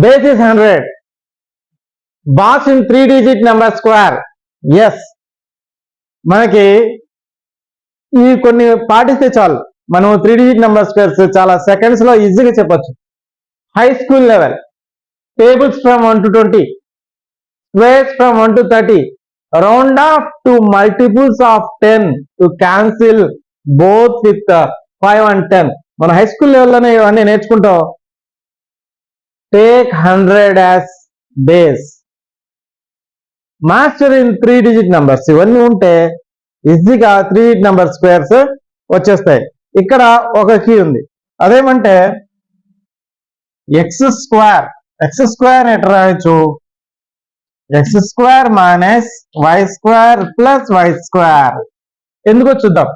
Base is 100. Box in 3-digit number square. Yes. మనకి ఈ కొన్ని పాటిస్తే చాలు, మనం 3-digit number squares చాలా సెకండ్స్ లో ఈజీగా చెప్పొచ్చు. High school level, tables from 1 to 20, squares from 1 to 30, round off to multiples of 10 to cancel both with 5 and 10. మన హై స్కూల్ లెవెల్లోనే ఇవన్నీ నేర్చుకుంటాం. Take 100 as base, master in 3-digit numbers. ఇవన్నీ ఉంటే ఈజీగా 3-digit number స్క్వేర్స్ వచ్చేస్తాయి. ఇక్కడ ఒక key ఉంది, అదేమంటే ఎక్స్ స్క్వేర్. ఎక్స్ స్క్వేర్ ఎట్లా రాయొచ్చు? X square minus y square plus y square. ఎందుకో చూద్దాం.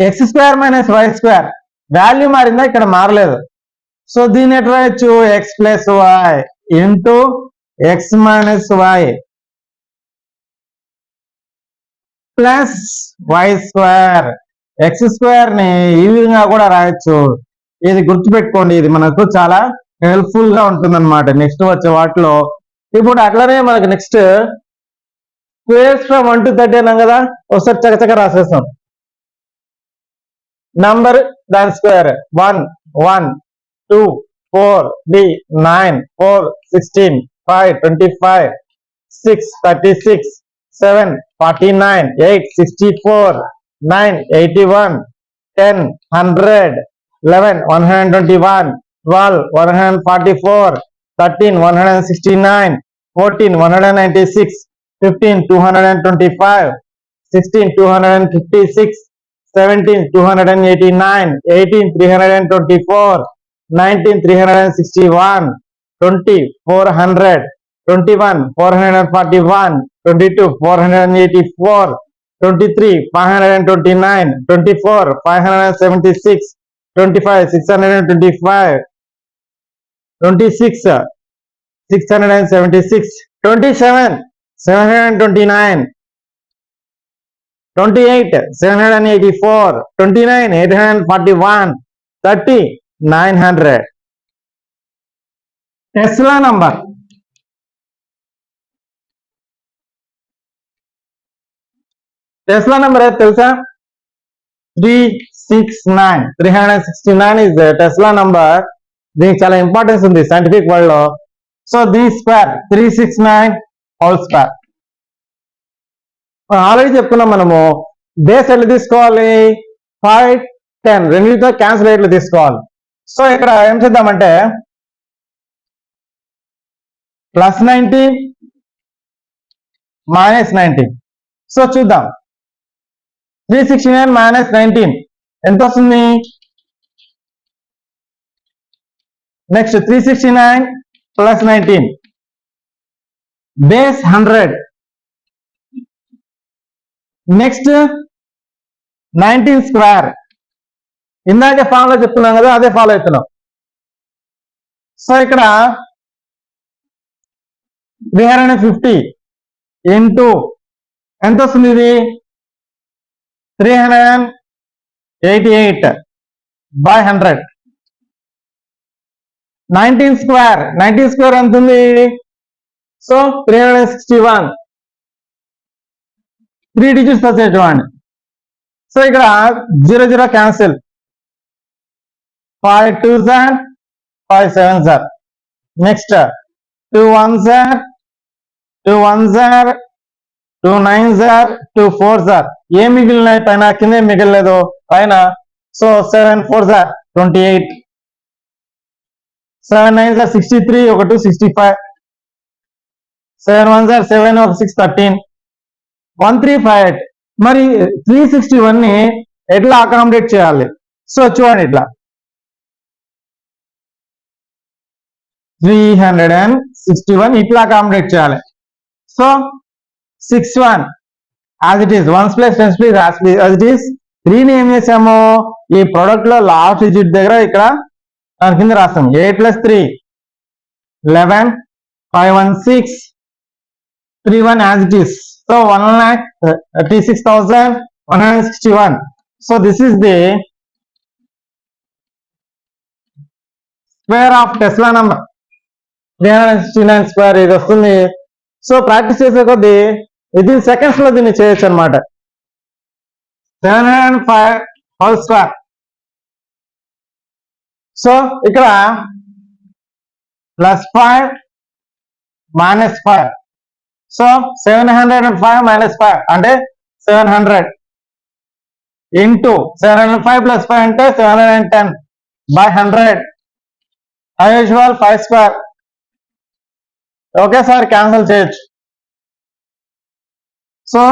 X square minus y square value మారిందా? ఇక్కడ మారలేదు. సో దీన్ని ఎట్లా రాయొచ్చు? X plus y into x minus y plus y square. X square ని ఈ విధంగా కూడా రాయొచ్చు. ఇది గుర్తుపెట్టుకోండి, ఇది మనకు చాలా హెల్ప్ఫుల్ గా ఉంటుంది అనమాట నెక్స్ట్ వచ్చే వాటిలో. ఇప్పుడు అట్లనే మనకి నెక్స్ట్ స్క్వేర్స్ ఫ్రమ్ 1 to 30 అన్నాం కదా, ఒకసారి చకచక రాసేస్తాం. నంబర్ దాని square 1 1 2 4 3 9 4 16 5 25 6 36 7 49 8 64 9 81 10 100 11 121 12 144 13 169 14 196 15 225 16 256 17 289 18 324 19 361 20 400 21 441 22 484 23 529 24 576 25 625 26 676 27 729 28 784 29 841 30 900. Tesla number. Tesla number ఏది తెలుసా? 369. 369 is the టెస్లా నంబర్. దీనికి చాలా ఇంపార్టెన్స్ ఉంది సైంటిఫిక్ వరల్డ్ లో. సో దీని స్క్వేర్ 369 హోల్ స్క్వేర్. ఆల్రెడీ చెప్పుకున్నాం మనము. బేస్ ఎట్లా తీసుకోవాలి? 5 10 రెండింటితో క్యాన్సిల్ ఎట్లా తీసుకోవాలి. సో ఇక్కడ ఏం చేద్దామంటే +19 -19. సో చూద్దాం. 369 - 19 ఎంత వస్తుంది? Next 369 + 19 base 100. Next 19 square. ఇందాకే ఫాలో చెప్తున్నాం కదా, అదే ఫాలో అవుతున్నాం. సో ఇక్కడ 350 ఇంటూ ఎంత వస్తుంది? ఇది 388/100. 19 స్క్వేర్. 19 స్క్వేర్ ఎంత ఉంది? సో 361. 3 digits వచ్చాయి చూడండి. సో ఇక్కడ 0 0 cancel. 5 2s are 5 7s are. Next 2 1s are 2 1s are 2 9s are 2 4s are. ఏం మిగిలినాయి? పైన కింద మిగిలిలేదు పైన. So 7 4s are 28. 7 9s are 63, 1 2 65. 7 1s are 7, 1 6 13. 1358. మరి 361 ని ఎట్లా అకామిడేట్ చేయాలి? సో చూడండి, ఇట్లా 361 ఇట్లా అకామిడేట్ చేయాలి. So 61 as it is, 1s + 10s + as it is. 3ని ఏం చేసాము? ఈ ప్రొడక్ట్ లో లాస్ట్ డిజిట్ దగ్గర ఇక్కడ దాని కింద రాస్తాం. 8 + 3 11 516 31 as it is. So 1,36,161. So this is the square of Tesla number 369 square ఇది వస్తుంది. సో ప్రాక్టీస్ చేసే కొద్దీ విదిన్ సెకండ్స్ లో దీన్ని చేయొచ్చు అనమాట. 705 హోల్ స్క్వేర్. సో ఇక్కడ +5 -5. సో 705 -5 అంటే 700 ఇంటూ 705 + 5 అంటే 710 by 100 as usual 5 స్క్వేర్. ఒకేసారి క్యాన్సిల్ చేయొచ్చు. So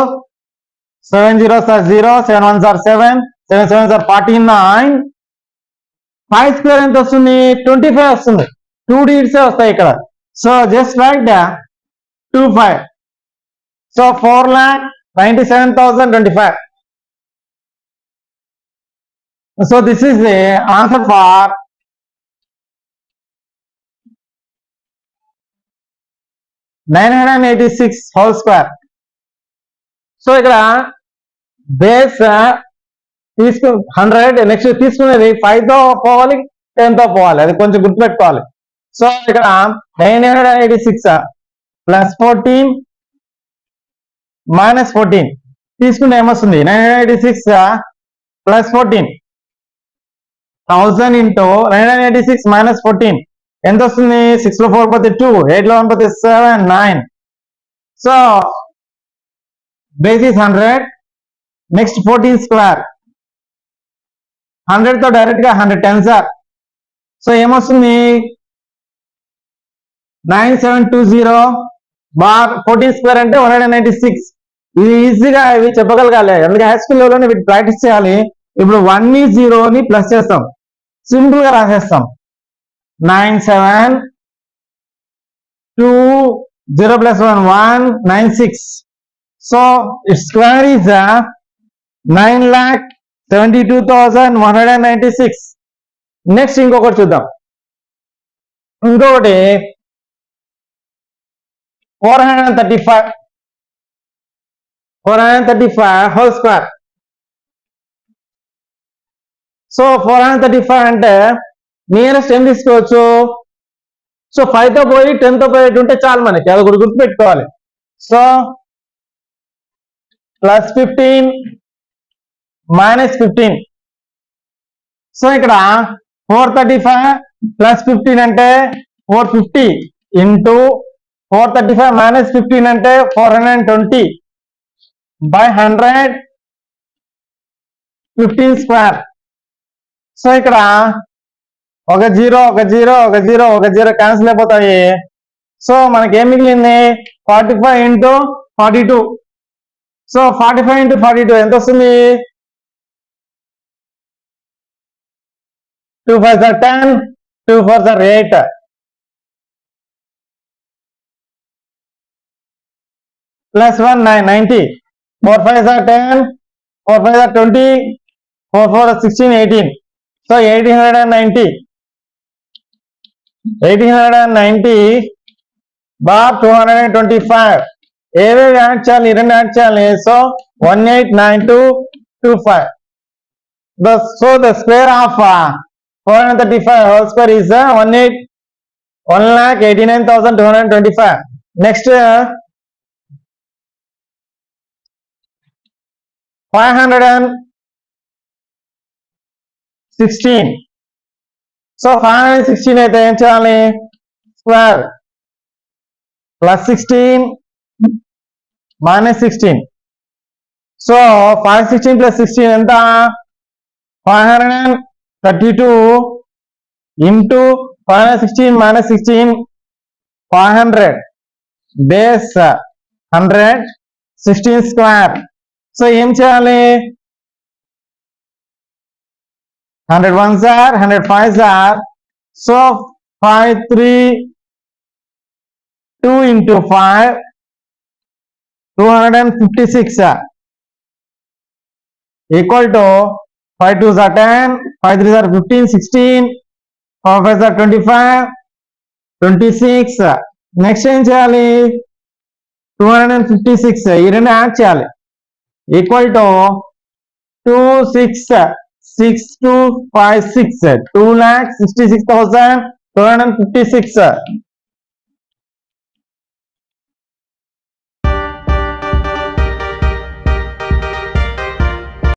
7 zeros are 0, 7 ones are 7, 7 sevens are 49. 5 square ఎంత వస్తుంది? 25 వస్తుంది. 2 digits వస్తాయి ఇక్కడ. So just right 25. So 4,97,025. So this is the answer for 986 whole square. So ఇక్కడ బేస్ తీసుకు 100, నెక్స్ట్ తీసుకునేది 5 తో పోవాలి, 10 తో పోవాలి, అది కొంచెం గుర్తుపెట్టుకోవాలి. సో ఇక్కడ 986 +14 -14 తీసుకుంటే ఏమొస్తుంది? 986 +14 1000 ఇంటూ 986 -14 ఎంత వస్తుంది? 6 లో 4 పోతే 2, 8 లో 1 పోతే 7, 9. So base is 100. Next 14 square. 100 తో డైరెక్ట్ గా 100 10s are. సో ఏమొస్తుంది? 9720 బార్ 14 స్క్వేర్ అంటే 196. ఇది ఈజీగా ఇవి చెప్పగలగాలి, అందుకే హై స్కూల్ లెవెల్లోనే వీటి ప్రాక్టీస్ చేయాలి. ఇప్పుడు 1 ని 0 ని ప్లస్ చేస్తాం, సింపుల్ గా రాసేస్తాం. 9720 + 1 196. So it's square is 9,72,196. Next ఇంకొకటి చూద్దాం. ఇంకొకటి 435 హోల్ స్క్వేర్. సో 435 అంటే నియరెస్ట్ ఏం తీసుకోవచ్చు? సో 5 తో పోయి 10 తో పోయేట్టు ఉంటే చాలు మనకి, అది కూడా గుర్తుపెట్టుకోవాలి. సో +15 -15. సో ఇక్కడ 435 + 15 అంటే 450 ఇంటూ 435 - 15 అంటే 420 by 100 15 స్క్వేర్. సో ఇక్కడ ఒక 0 ఒక 0 ఒక 0 ఒక 0 క్యాన్సిల్ అయిపోతాయి. సో మనకి ఏం మిగిలింది? 45 ఇంటూ 42. సో 45 ఇంటూ 42 ఎంత వస్తుంది? 2 5s are 10, 2 4s are 8. +1 90. 4 5s are 10, 4 5s are 20, 4 4 are 16, 18. So 1890 bar 225. ఏవేవి యాడ్ చేయాలి? 2 యాడ్ చేయాలి. So 189225. So the square of 435 whole square is 1,89,225. Next 516. So 516 అయితే ఏం చేయాలి? స్క్వేర్ +16 -16. సో 516 + 16 ఎంత? 532 ఇంటూ 516 - 16 500 బేస్ 100 16 స్క్వేర్. సో ఏం చేయాలి? 100 1s are 100 5s are. So 532 into 5 256 equal to 5 2s are 10, 5 3s are 15 16, 4 5s are 25 26. Next ఏం చేయాలి? 256 ఈ రెండు యాడ్ చేయాలి. Equal to 266256 2,66,000 256